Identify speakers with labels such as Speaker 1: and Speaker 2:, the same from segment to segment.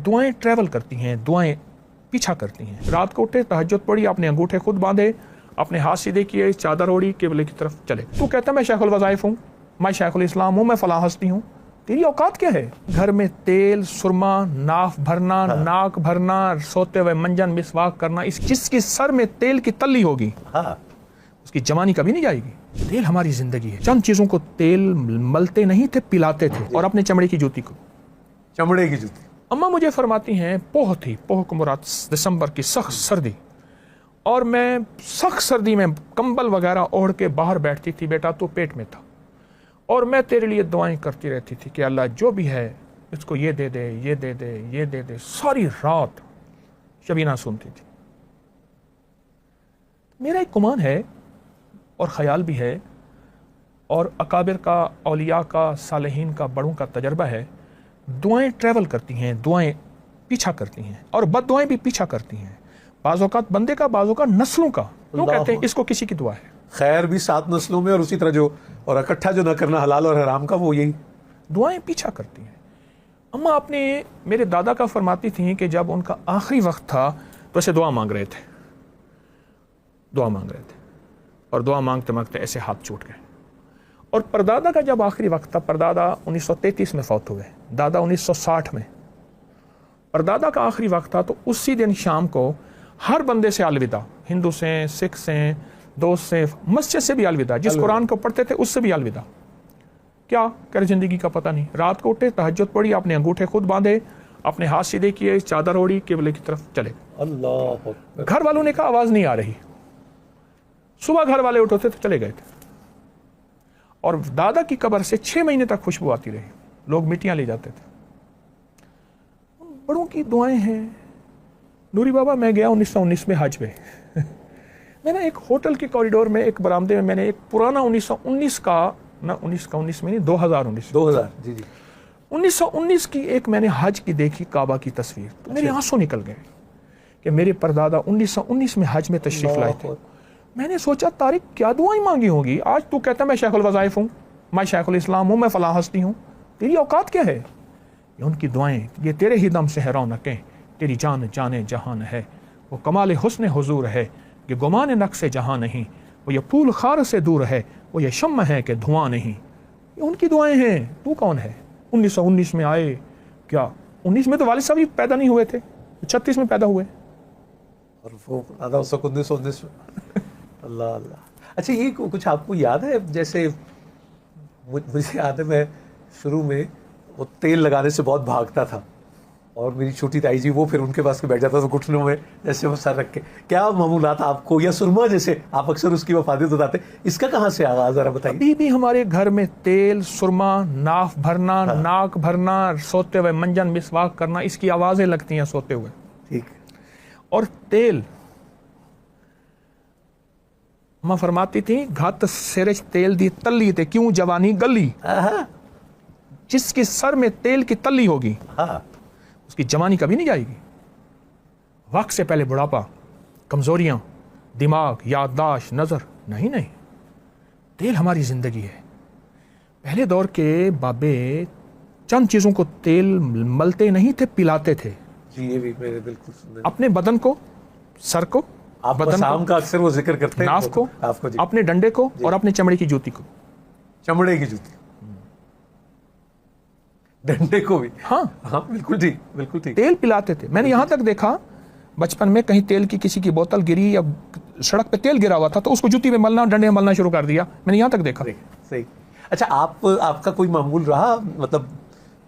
Speaker 1: دعائیں ٹریول کرتی ہیں، دعائیں پیچھا کرتی ہیں۔ رات کو اٹھے، تہجد پڑھی، اپنے انگوٹھے خود باندھے، اپنے ہاتھ سیدھے کیے، چادر اوڑھی، قبلے کی طرف چلے۔ تو کہتا ہے میں شیخ الوظائف ہوں، میں شیخ الاسلام ہوں، میں فلاں ہستی ہوں۔ تیری اوقات کیا ہے؟ گھر میں تیل، سرما، ناف بھرنا، ناک بھرنا، سوتے ہوئے منجن مسواک کرنا، جس کی سر میں تیل کی تلی ہوگی اس کی جوانی کبھی نہیں جائے گی۔ تیل ہماری زندگی ہے۔ چند چیزوں کو تیل ملتے نہیں تھے، پلاتے تھے، اور اپنے چمڑے کی جوتی کو۔
Speaker 2: چمڑے کی جوتی۔
Speaker 1: اماں مجھے فرماتی ہیں پوہ کو مراد دسمبر کی سخت سردی، اور میں سخت سردی میں کمبل وغیرہ اوڑھ کے باہر بیٹھتی تھی، بیٹا تو پیٹ میں تھا، اور میں تیرے لیے دعائیں کرتی رہتی تھی کہ اللہ جو بھی ہے اس کو یہ دے دے، یہ دے دے، یہ دے دے۔ ساری رات شبینہ سنتی تھی۔ میرا ایک گمان ہے اور خیال بھی ہے، اور اکابر کا، اولیاء کا، صالحین کا، بڑوں کا تجربہ ہے، دعائیں ٹریول کرتی ہیں، دعائیں پیچھا کرتی ہیں، اور بد دعائیں بھی پیچھا کرتی ہیں۔ بعض اوقات بندے کا، بعض اوقات نسلوں کا۔ لوگ کہتے ہیں اس کو کسی کی دعا ہے۔
Speaker 2: خیر بھی 7 نسلوں میں، اور اسی طرح جو اور اکٹھا جو نہ کرنا حلال اور حرام کا، وہ یہی
Speaker 1: دعائیں پیچھا کرتی ہیں۔ اماں اپنے میرے دادا کا فرماتی تھیں کہ جب ان کا آخری وقت تھا تو ایسے دعا مانگ رہے تھے، اور دعا مانگتے مانگتے ایسے ہاتھ چھوٹ گئے۔ اور پردادا کا جب آخری وقت تھا، پردادا 1933 میں فوت ہوئے، دادا 1960 میں۔ پردادا کا آخری وقت تھا تو اسی دن شام کو ہر بندے سے الوداع، ہندو سے، سکھ سے، دوست سے، مسجد سے بھی الوداع، جس قرآن کو پڑھتے تھے اس سے بھی الوداع۔ کیا کہ زندگی کا پتہ نہیں۔ رات کو اٹھے، تہجد پڑھی، اپنے انگوٹھے خود باندھے، اپنے ہاتھ سیدھے کیے، چادر اوڑھی، قبلے کی طرف چلے۔
Speaker 2: اللہ
Speaker 1: گھر والوں نے کہا آواز نہیں آ رہی۔ صبح گھر والے اٹھتے تو چلے گئے تھے، اور دادا کی قبر سے 6 مہینے تک خوشبو آتی رہی، لوگ مٹیاں لے جاتے تھے۔ بڑوں کی دعائیں ہیں۔ نوری بابا میں گیا 1919 میں حج میں، میں نے ایک ہوٹل کے کوریڈور میں ایک برآمدے میں نے ایک پرانا 1919 کا، نہ 19 میں نہیں، 2019
Speaker 2: جی
Speaker 1: 1919 کی ایک میں نے حج کی دیکھی کعبہ کی تصویر، تو میرے آنسو نکل گئے کہ میرے پردادا 1919 میں حج میں تشریف لائے تھے۔ میں نے سوچا طارق کیا دعائیں مانگی ہوں گی؟ آج تو کہتا ہے میں شیخ الوظائف ہوں، میں شیخ الاسلام ہوں، میں فلاں ہستی ہوں۔ تیری اوقات کیا ہے؟ یہ ان کی دعائیں، یہ تیرے ہی دم سے ہے رونقیں، تیری جان جانے جہان ہے، وہ کمال حسن حضور ہے کہ گمان نقص جہاں نہیں، وہ یہ پھول خار سے دور ہے، وہ یہ شمع ہے کہ دھواں نہیں۔ یہ ان کی دعائیں ہیں۔ تو کون ہے؟ 1919 میں آئے کیا؟ 19 میں تو والد صاحب ہی پیدا نہیں ہوئے تھے، 36 میں پیدا ہوئے،
Speaker 2: اور وہ 1919 میں۔ اللہ اللہ۔ اچھا یہ کچھ آپ کو یاد ہے؟ جیسے مجھے یاد ہے میں شروع میں وہ تیل لگانے سے بہت بھاگتا تھا، اور میری چھوٹی تائی جی وہ پھر ان کے پاس کے بیٹھ جاتا تھا گھٹنوں میں جیسے وہ سر رکھ کے۔ کیا معمولات آپ کو، یا سرما جیسے آپ اکثر اس کی وفادیت بتاتے، اس کا کہاں سے آغاز ذرا بتائیے؟
Speaker 1: ابھی بھی ہمارے گھر میں تیل، سرما، ناف بھرنا، ناک بھرنا، سوتے ہوئے منجن مسواک کرنا، اس کی آوازیں لگتی ہیں سوتے ہوئے۔
Speaker 2: ٹھیک۔
Speaker 1: اور تیل، ماں فرماتی تھی گھت سرچ تیل دی تلی تے کیوں جوانی گلی، جس کی سر میں تیل کی تلی ہوگی اس کی جوانی کبھی نہیں جائے گی۔ وقت سے پہلے بڑھاپا، کمزوریاں، دماغ، یادداشت، نظر نہیں۔ تیل ہماری زندگی ہے۔ پہلے دور کے بابے چند چیزوں کو تیل ملتے نہیں تھے، پلاتے تھے۔
Speaker 2: جی یہ بھی میرے بالکل سننے،
Speaker 1: اپنے بدن کو، سر کو،
Speaker 2: آپ بسام کا اکثر وہ ذکر کرتے ہیں،
Speaker 1: ناف کو،
Speaker 2: جی،
Speaker 1: اپنے ڈنڈے کو، اور اپنے چمڑے کی جوتی کو۔
Speaker 2: چمڑے کی جوتی، ڈنڈے کو بھی،
Speaker 1: ہاں
Speaker 2: بالکل ٹھیک، بالکل ٹھیک۔
Speaker 1: تیل پلاتے تھے۔ میں نے یہاں تک دیکھا بچپن میں کہیں تیل کی کسی کی بوتل گری یا سڑک پہ تیل گرا ہوا تھا تو اس کو جوتی میں ملنا، ڈنڈے میں ملنا شروع کر دیا، میں نے یہاں تک دیکھا۔
Speaker 2: صحیح۔ اچھا آپ کا کوئی معمول رہا مطلب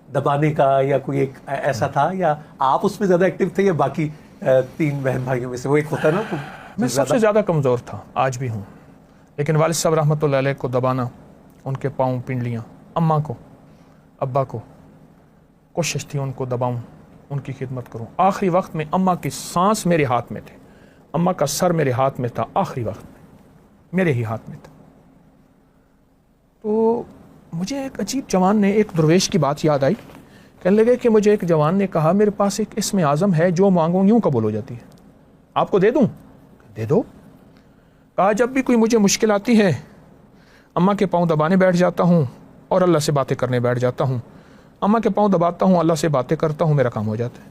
Speaker 2: دبانے کا، یا کوئی ایک ایسا تھا، یا آپ اس میں زیادہ ایکٹیو تھے، یا باقی 3 بہن بھائیوں میں سے وہ ایک ہوتا ہے نا؟
Speaker 1: میں سب سے زیادہ کمزور تھا، آج بھی ہوں، لیکن والد صاحب رحمۃ اللہ علیہ کو دبانا، ان کے پاؤں پنڈلیاں، اماں کو، ابا کو کوشش تھی ان کو دباؤں، ان کی خدمت کروں۔ آخری وقت میں اماں کی سانس میرے ہاتھ میں تھے، اماں کا سر میرے ہاتھ میں تھا، آخری وقت میں میرے ہی ہاتھ میں تھا۔ تو مجھے ایک عجیب جوان نے، ایک درویش کی بات یاد آئی، کہنے لگے کہ مجھے ایک جوان نے کہا میرے پاس ایک اسم اعظم ہے، جو مانگوں یوں قبول ہو جاتی ہے، آپ کو دے دوں؟ دے دو۔ کہا جب بھی کوئی مجھے مشکل آتی ہے، اماں کے پاؤں دبانے بیٹھ جاتا ہوں اور اللہ سے باتیں کرنے بیٹھ جاتا ہوں، اماں کے پاؤں دباتا ہوں، اللہ سے باتیں کرتا ہوں، میرا کام ہو جاتا ہے۔